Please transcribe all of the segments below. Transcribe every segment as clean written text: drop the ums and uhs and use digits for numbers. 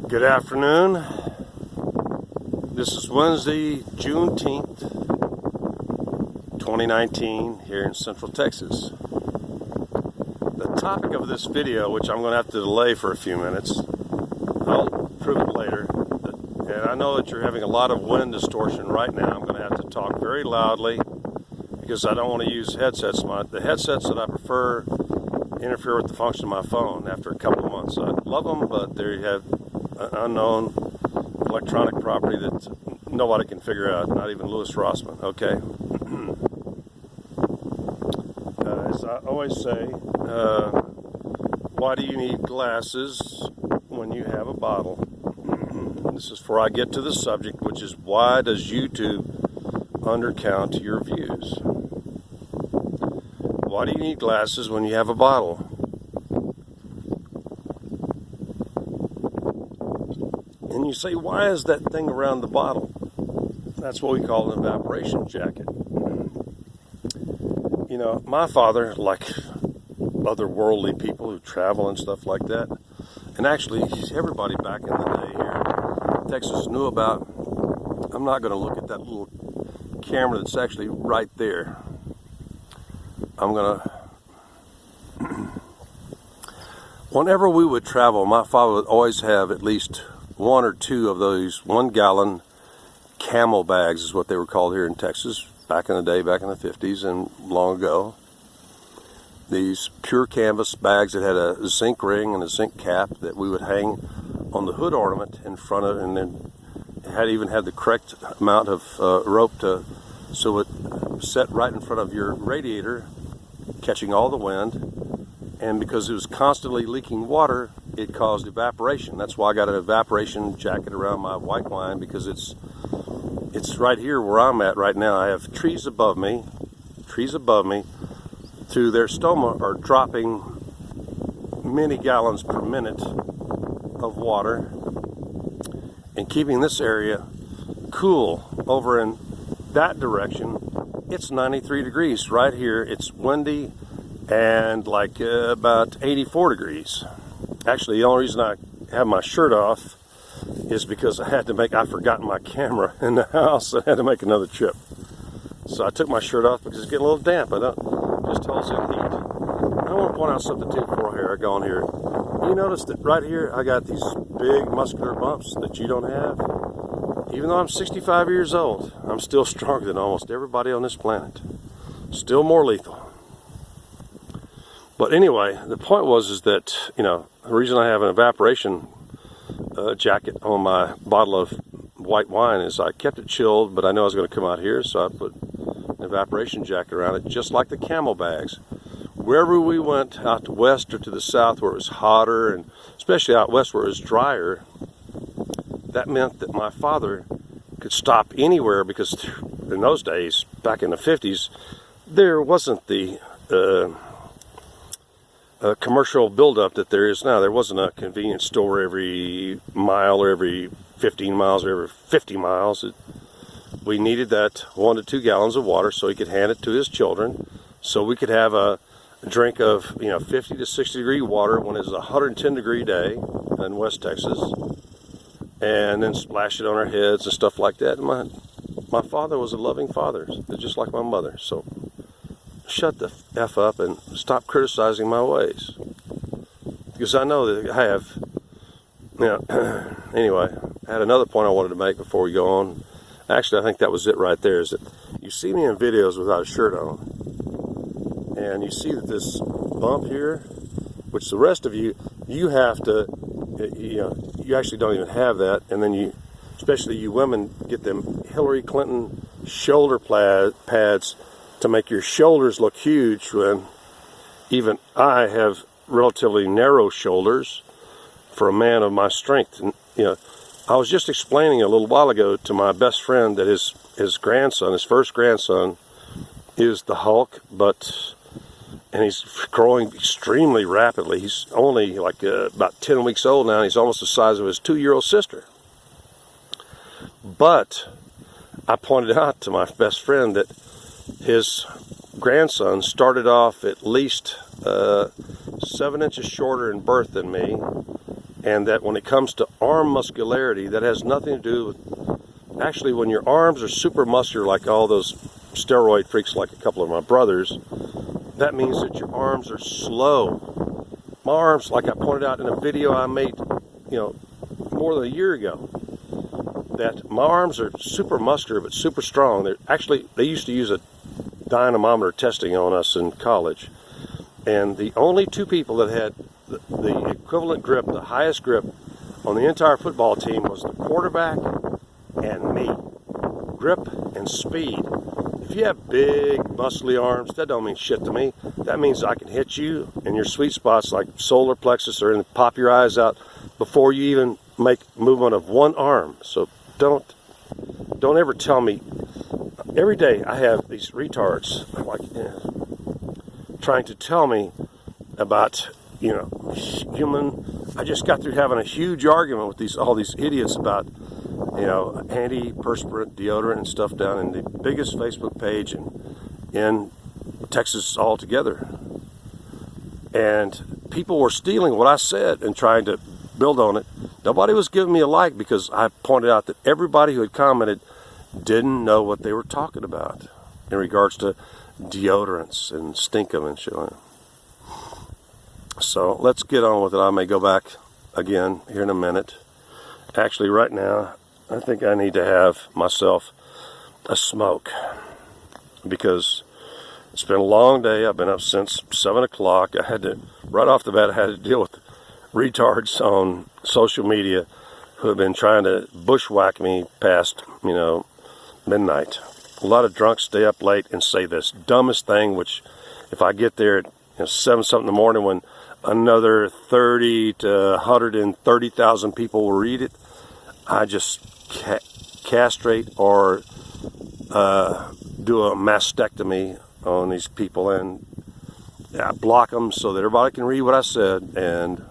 Good afternoon. This is Wednesday, Juneteenth, 2019 here in Central Texas. The topic of this video, which I'm going to have to delay for a few minutes, I'll prove it later, and I know that you're having a lot of wind distortion right now. I'm going to have to talk very loudly because I don't want to use headsets. The headsets that I prefer interfere with the function of my phone after a couple of months. I love them, but they have an unknown electronic property that nobody can figure out, not even Louis Rossman. Okay. As I always say, why do you need glasses when you have a bottle? This is before I get to the subject, which is why does YouTube undercount your views? Why do you need glasses when you have a bottle? And you say, why is that thing around the bottle? That's what we call an evaporation jacket. You know, my father, like other worldly people who travel and stuff like that, and actually everybody back in the day here in Texas knew about, I'm not going to look at that little camera that's actually right there. I'm going to, whenever we would travel, my father would always have at least one or two of those 1 gallon camel bags is what they were called here in Texas back in the day, back in the 50s and long ago. These pure canvas bags that had a zinc ring and a zinc cap that we would hang on the hood ornament in front of, and then it even had the correct amount of rope to, so it set right in front of your radiator, catching all the wind. And because it was constantly leaking water, it caused evaporation. That's why I got an evaporation jacket around my white wine, because it's right here where I'm at right now. I have trees above me, through their stoma are dropping many gallons per minute of water and keeping this area cool. Over in that direction, it's 93 degrees. Right here, it's windy and like about 84 degrees. Actually, the only reason I have my shirt off is because I forgot my camera in the house. I had to make another trip. So I took my shirt off because it's getting a little damp. Just holds in heat. I want to point out something too before I go on here. You notice that right here I got these big muscular bumps that you don't have. Even though I'm 65 years old, I'm still stronger than almost everybody on this planet. Still more lethal. But anyway, the point is that, you know, the reason I have an evaporation jacket on my bottle of white wine is I kept it chilled, but I know I was going to come out here, so I put an evaporation jacket around it, just like the camel bags. Wherever we went, out to west or to the south where it was hotter, and especially out west where it was drier, that meant that my father could stop anywhere, because in those days, back in the 50s, there wasn't the commercial buildup that there is now. There wasn't a convenience store every mile or every 15 miles or every 50 miles. We needed that 1 to 2 gallons of water so he could hand it to his children, so we could have a drink of 50 to 60 degree water when it's a 110 degree day in West Texas, and then splash it on our heads and stuff like that. And my father was a loving father, just like my mother. So shut the F up and stop criticizing my ways, because I know that I have, anyway, I had another point I wanted to make before we go on. Actually, I think that was it right there, is that you see me in videos without a shirt on, and you see that this bump here, which the rest of you have to, you actually don't even have that, and then you, especially you women, get them Hillary Clinton shoulder pads to make your shoulders look huge, when even I have relatively narrow shoulders for a man of my strength. And I was just explaining a little while ago to my best friend that his grandson, his first grandson, is the Hulk, and he's growing extremely rapidly. He's only like about 10 weeks old now, and he's almost the size of his 2-year-old sister. But I pointed out to my best friend that his grandson started off at least 7 inches shorter in birth than me, and that when it comes to arm muscularity, that has nothing to do with, actually when your arms are super muscular like all those steroid freaks like a couple of my brothers, that means that your arms are slow. My arms, like I pointed out in a video I made, more than a year ago, that my arms are super muscular but super strong. They used to use a dynamometer testing on us in college, and the only two people that had the equivalent grip, the highest grip on the entire football team, was the quarterback and me. Grip and speed. If you have big muscly arms, that don't mean shit to me. That means I can hit you in your sweet spots like solar plexus, or pop your eyes out before you even make movement of one arm. So don't ever tell me. Every day I have these retards trying to tell me about human. I just got through having a huge argument with all these idiots about antiperspirant deodorant and stuff down in the biggest Facebook page in Texas altogether. And people were stealing what I said and trying to build on it. Nobody was giving me a like because I pointed out that everybody who had commented didn't know what they were talking about in regards to deodorants and stinkum and shit. So let's get on with it. I may go back again here in a minute. Actually, right now, I think I need to have myself a smoke because it's been a long day. I've been up since 7 o'clock. Right off the bat, I had to deal with retards on social media who have been trying to bushwhack me past, midnight. A lot of drunks stay up late and say this dumbest thing, which if I get there at 7 something in the morning when another 30 to 130,000 people will read it, I just castrate or do a mastectomy on these people, and block them so that everybody can read what I said and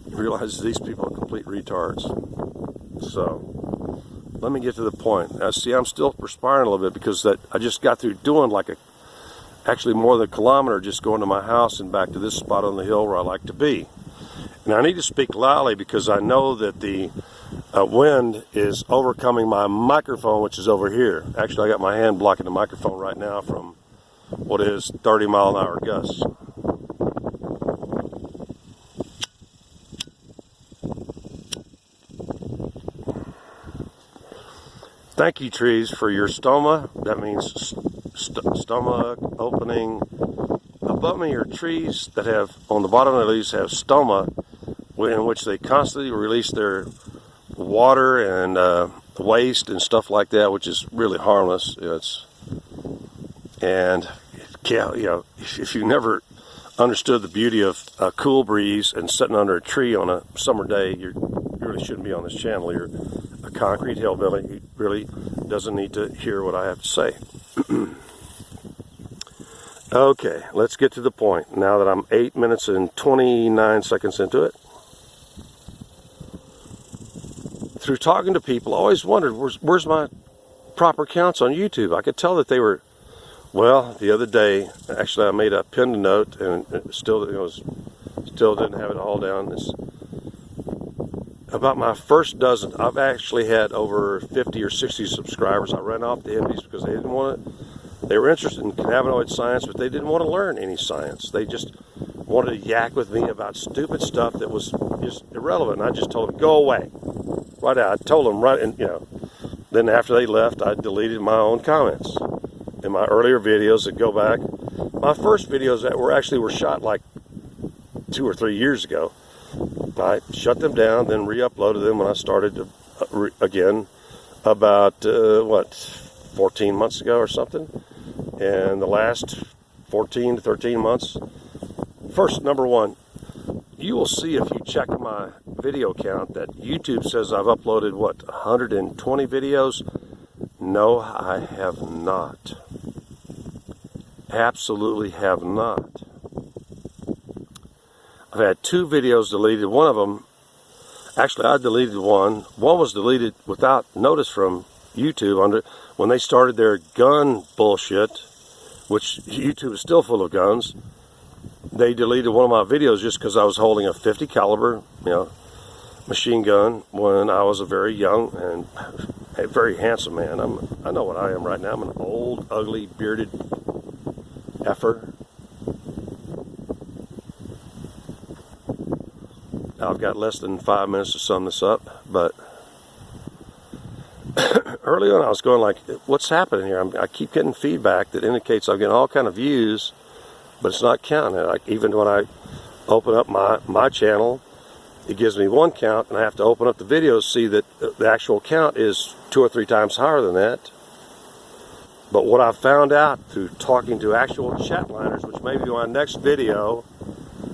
realize these people are complete retards. So let me get to the point. Now, see, I'm still perspiring a little bit because I just got through doing actually more than a kilometer, just going to my house and back to this spot on the hill where I like to be. And I need to speak loudly because I know that the wind is overcoming my microphone, which is over here. Actually, I got my hand blocking the microphone right now from what is 30-mile-an-hour gusts. Thank you, trees, for your stoma. That means stomach opening. Above me are trees that have, on the bottom of the leaves, have stoma, in which they constantly release their water and waste and stuff like that, which is really harmless. If you never understood the beauty of a cool breeze and sitting under a tree on a summer day, you really shouldn't be on this channel. You're a concrete hillbilly who really doesn't need to hear what I have to say. Okay, let's get to the point. Now that I'm 8 minutes and 29 seconds into it. Through talking to people, I always wondered, where's my proper counts on YouTube? I could tell that they were, well, the other day, actually I made a pinned note and it still didn't have it all down. It's about my first dozen. I've actually had over 50 or 60 subscribers. I ran off the hippies because they didn't want to. They were interested in cannabinoid science, but they didn't want to learn any science. They just wanted to yak with me about stupid stuff that was just irrelevant. And I just told them, go away. Right out. I told them right, and then after they left, I deleted my own comments in my earlier videos that go back. My first videos that were shot like 2 or 3 years ago. I shut them down, then re-uploaded them when I started again about 14 months ago or something. And the last 14 to 13 months, first, number one, you will see if you check my video count that YouTube says I've uploaded 120 videos. No, I have not. Absolutely have not. I've had 2 videos deleted. One of them, actually I deleted one. One was deleted without notice from YouTube when they started their gun bullshit, which YouTube is still full of guns. they deleted one of my videos just because I was holding a 50 caliber, machine gun when I was a very young and a very handsome man. I know what I am right now. I'm an old, ugly, bearded effer. I've got less than 5 minutes to sum this up, but early on I was going like, what's happening here? I keep getting feedback that indicates I'm getting all kind of views, but it's not counting. Like, even when I open up my channel, it gives me one count, and I have to open up the video to see that the actual count is 2 or 3 times higher than that. But what I found out through talking to actual chatliners, which may be my next video,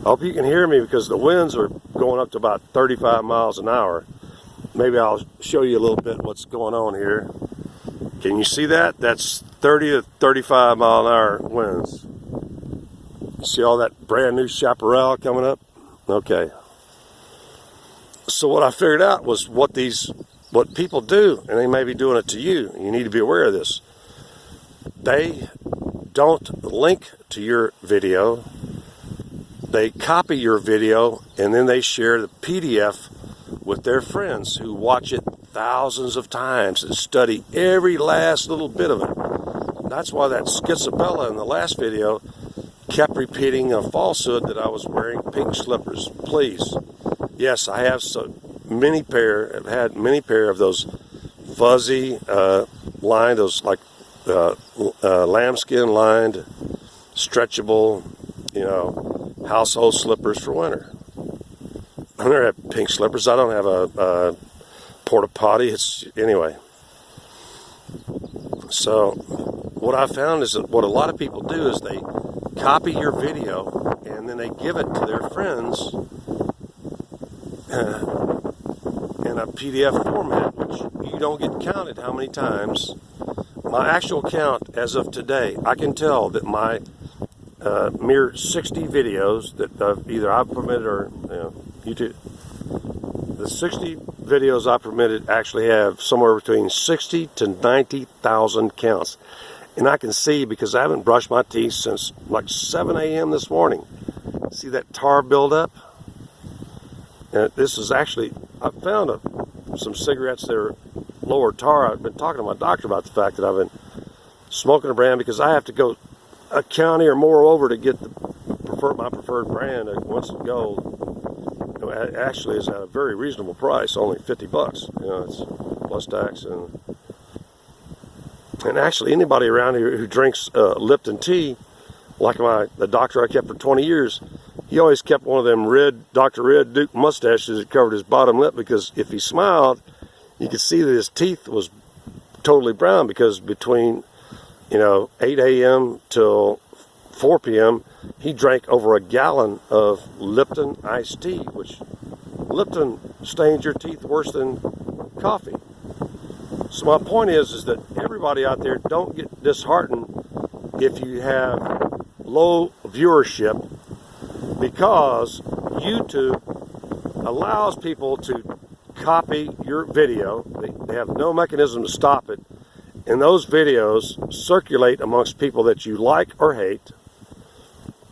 I hope you can hear me because the winds are going up to about 35 miles an hour. Maybe I'll show you a little bit what's going on here. Can you see that? That's 30 to 35 mile an hour winds. See all that brand new chaparral coming up? Okay. So what I figured out was what people do, and they may be doing it to you. You need to be aware of this. They don't link to your video. They copy your video, and then they share the PDF with their friends who watch it thousands of times and study every last little bit of it. That's why that schizabella in the last video kept repeating a falsehood that I was wearing pink slippers. Please. Yes, I have I've had many pair of those fuzzy lined, those like lambskin lined, stretchable, household slippers for winter. I never have pink slippers. I don't have a porta potty. Anyway. So what I found is that what a lot of people do is they copy your video and then they give it to their friends in a PDF format, which you don't get counted how many times. My actual count as of today, I can tell that my mere 60 videos that either I've permitted or YouTube, the 60 videos I permitted actually have somewhere between 60 to 90,000 counts. And I can see, because I haven't brushed my teeth since like 7 a.m. this morning. See that tar buildup? And this is actually, I found some cigarettes that are lower tar. I've been talking to my doctor about the fact that I've been smoking a brand because I have to go a county or more over to get my preferred brand at Winston Gold. It actually is at a very reasonable price, only $50. It's plus tax. And actually, anybody around here who drinks Lipton tea, like the doctor I kept for 20 years, he always kept one of them Dr. Red Duke mustaches that covered his bottom lip, because if he smiled, you could see that his teeth was totally brown, because between 8 a.m. till 4 p.m., he drank over a gallon of Lipton iced tea, which Lipton stains your teeth worse than coffee. So my point is that everybody out there, don't get disheartened if you have low viewership, because YouTube allows people to copy your video. They have no mechanism to stop it. And those videos circulate amongst people that you like or hate.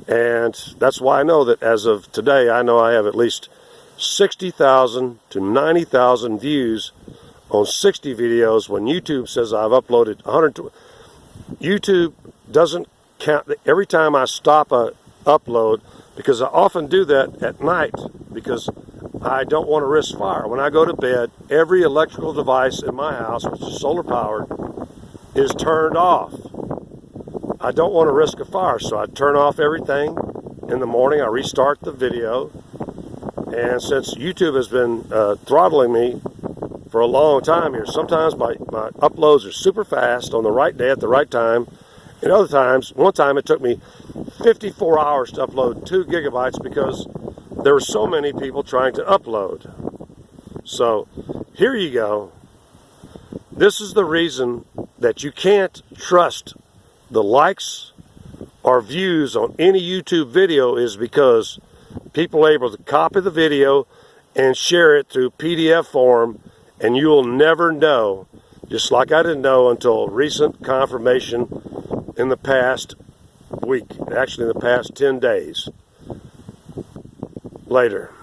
And that's why I know that as of today, I know I have at least 60,000 to 90,000 views on 60 videos, when YouTube says I've uploaded 120. YouTube doesn't count every time I stop a upload, because I often do that at night because I don't want to risk fire. When I go to bed, every electrical device in my house, which is solar powered, is turned off. I don't want to risk a fire, so I turn off everything. In the morning, I restart the video. And since YouTube has been throttling me for a long time here, sometimes my uploads are super fast on the right day at the right time. And other times, one time it took me 54 hours to upload 2 gigabytes because there were so many people trying to upload. So here you go. This is the reason that you can't trust the likes or views on any YouTube video, is because people are able to copy the video and share it through PDF form, and you will never know, just like I didn't know until recent confirmation in the past week, actually in the past 10 days. Later.